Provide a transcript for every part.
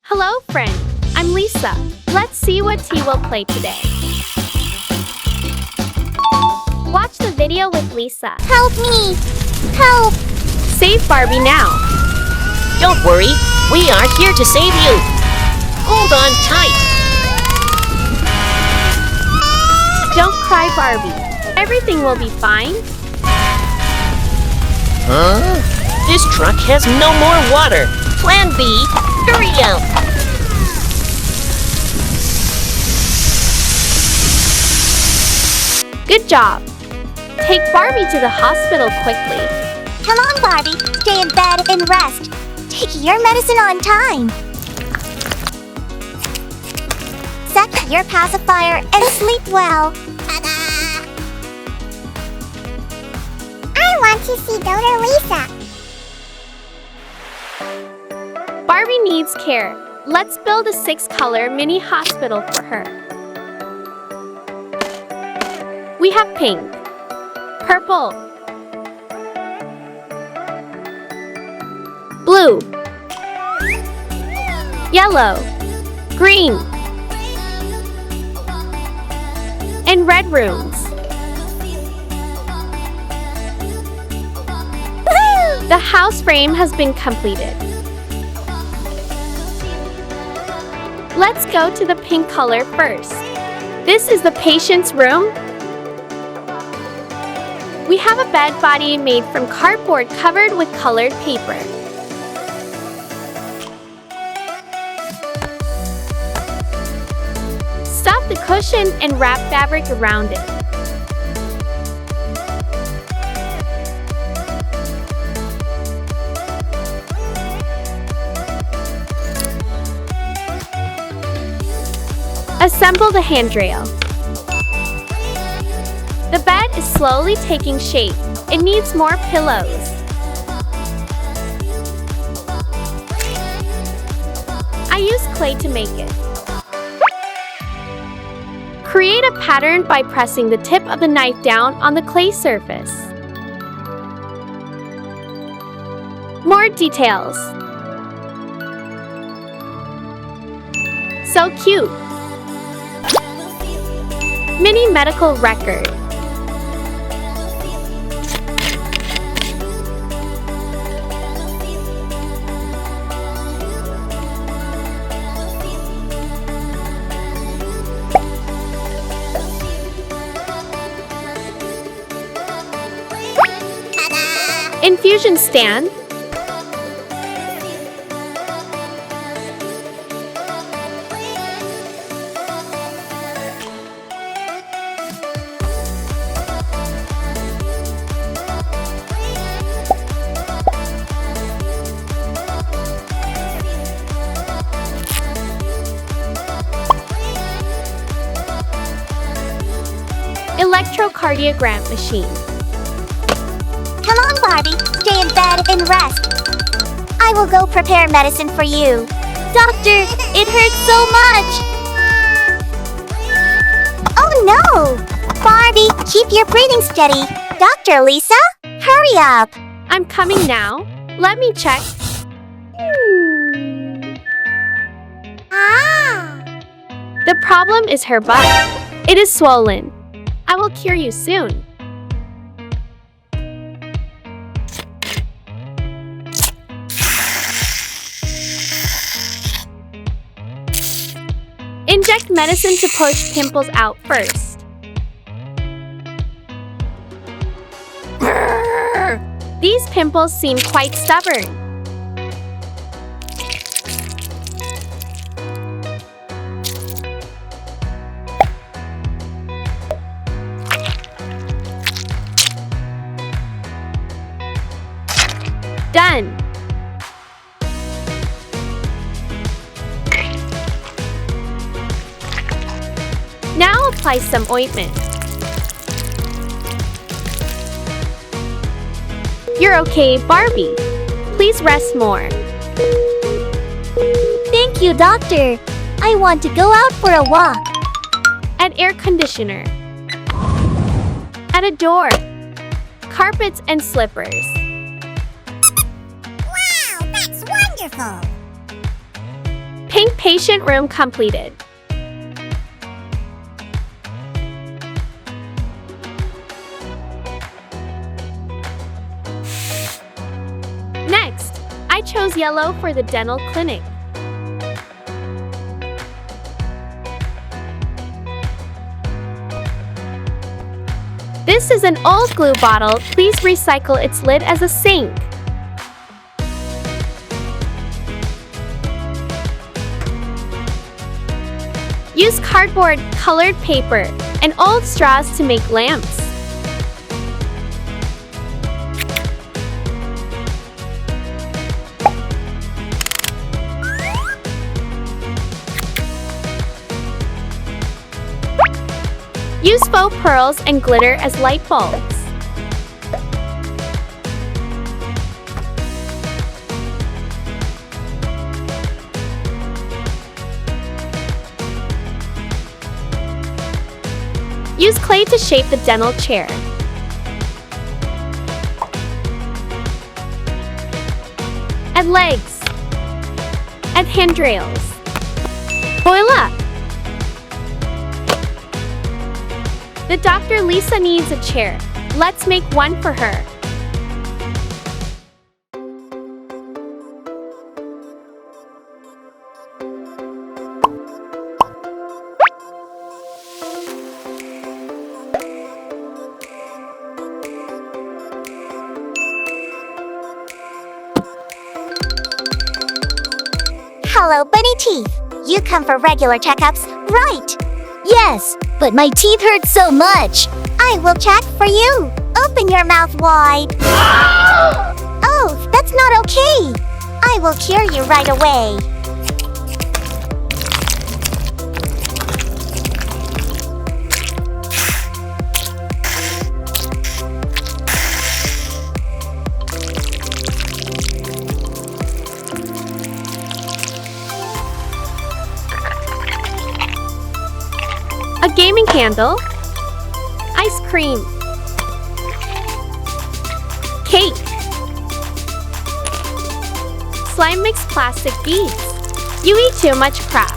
Hello, friend. I'm Lisa. Let's see what T will play today. Watch the video with Lisa. Help me! Help! Save Barbie now. Don't worry, we are here to save you. Hold on tight. Don't cry, Barbie. Everything will be fine. Huh? This truck has no more water. Plan B, hurry up. Good job. Take Barbie to the hospital quickly. Come on, Barbie. Stay in bed and rest. Take your medicine on time. Suck your pacifier and sleep well. I want to see Donor Lisa. Barbie needs care. Let's build a 6-color mini hospital for her. We have pink, purple, blue, yellow, green, and red rooms. The house frame has been completed. Let's go to the pink color first. This is the patient's room. We have a bed body made from cardboard covered with colored paper. Stuff the cushion and wrap fabric around it. Assemble the handrail. The bed is slowly taking shape. It needs more pillows. I use clay to make it. Create a pattern by pressing the tip of the knife down on the clay surface. More details. So cute. Mini medical record. Infusion stand. Electrocardiogram machine. Come on, Barbie. Stay in bed and rest. I will go prepare medicine for you. Doctor, it hurts so much. Oh no! Barbie, keep your breathing steady. Dr. Lisa, hurry up. I'm coming now. Let me check. The problem is her butt. It is swollen. I will cure you soon. Inject medicine to push pimples out first. These pimples seem quite stubborn. Done. Now apply some ointment. You're okay, Barbie. Please rest more. Thank you, doctor. I want to go out for a walk. Add air conditioner. Add a door. Carpets and slippers. Wow, that's wonderful. Pink patient room completed. Next, I chose yellow for the dental clinic. This is an old glue bottle. Please recycle its lid as a sink. Use cardboard, colored paper, and old straws to make lamps. Use faux pearls and glitter as light bulbs. Use clay to shape the dental chair. Add legs. Add handrails. Boil up. The Dr. Lisa needs a chair. Let's make one for her. Hello, Bunny Teeth. You come for regular checkups, right? Yes, but my teeth hurt so much. I will check for you. Open your mouth wide. Oh, that's not okay. I will cure you right away. A gaming candle, ice cream, cake, slime mixed plastic beads. You eat too much crap.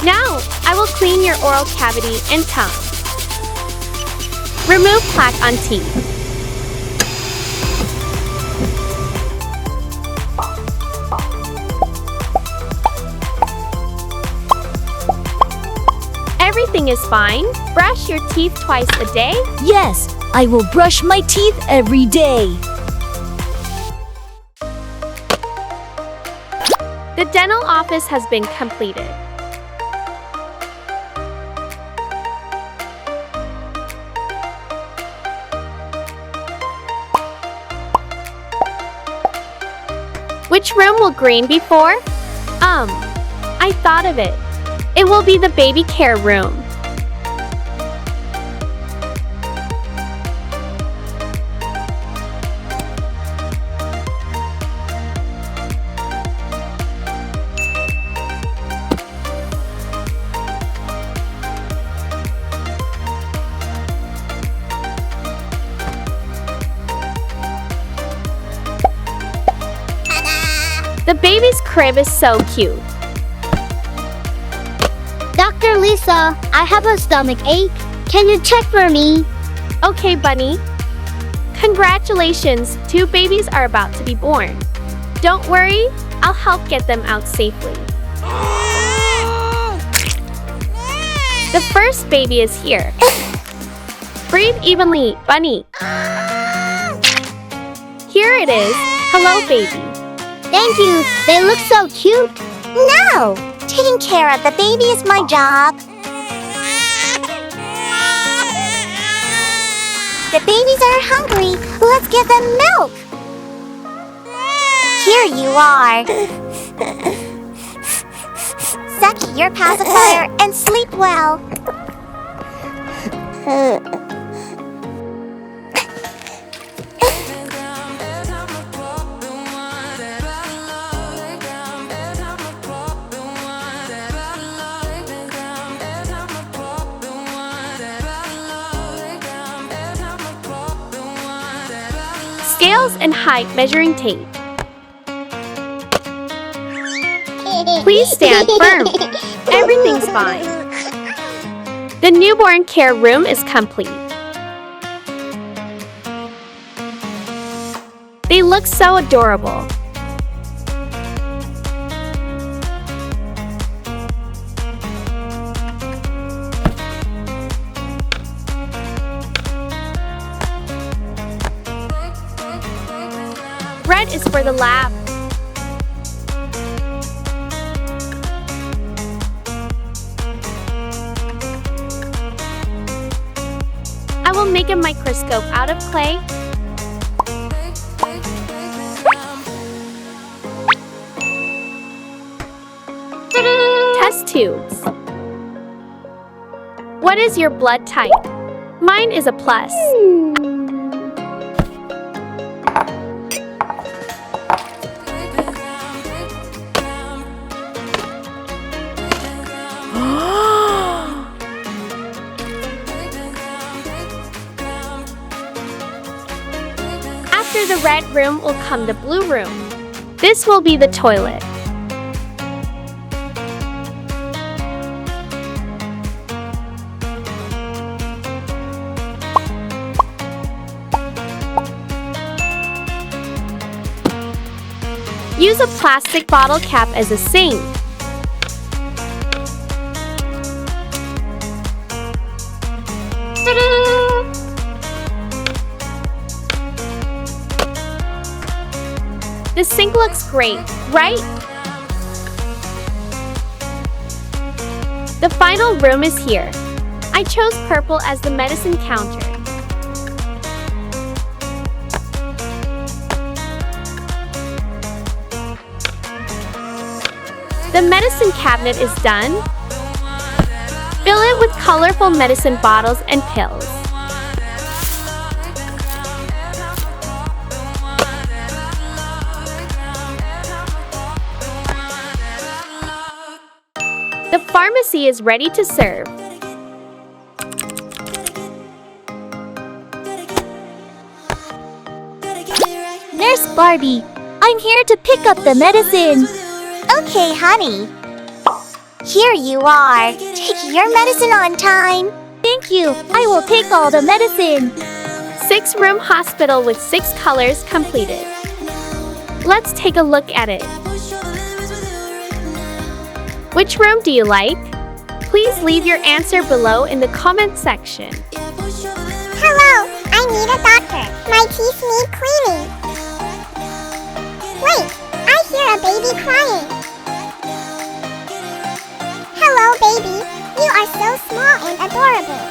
Now, I will clean your oral cavity and tongue. Remove plaque on teeth. Everything is fine. Brush your teeth twice a day. Yes, I will brush my teeth every day. The dental office has been completed. Which room will green be for? I thought of it. It will be the baby care room. The baby's crib is so cute. Dr. Lisa, I have a stomach ache. Can you check for me? Okay, Bunny. Congratulations, 2 babies are about to be born. Don't worry, I'll help get them out safely. The first baby is here. Breathe evenly, Bunny. Here it is. Hello, baby. Thank you. They look so cute. No! Taking care of the baby is my job. The babies are hungry. Let's give them milk. Here you are. Suck your pacifier and sleep well. Scales and height measuring tape. Please stand firm. Everything's fine. The newborn care room is complete. They look so adorable. Red is for the lab. I will make a microscope out of clay. Test tubes. What is your blood type? Mine is a plus. After the red room will come the blue room. This will be the toilet. Use a plastic bottle cap as a sink. The sink looks great, right? The final room is here. I chose purple as the medicine counter. The medicine cabinet is done. Fill it with colorful medicine bottles and pills. The pharmacy is ready to serve. Nurse Barbie, I'm here to pick up the medicine. Okay, honey. Here you are. Take your medicine on time. Thank you. I will take all the medicine. 6-room hospital with 6 colors completed. Let's take a look at it. Which room do you like? Please leave your answer below in the comment section. Hello, I need a doctor. My teeth need cleaning. Wait, I hear a baby crying. Hello, baby. You are so small and adorable.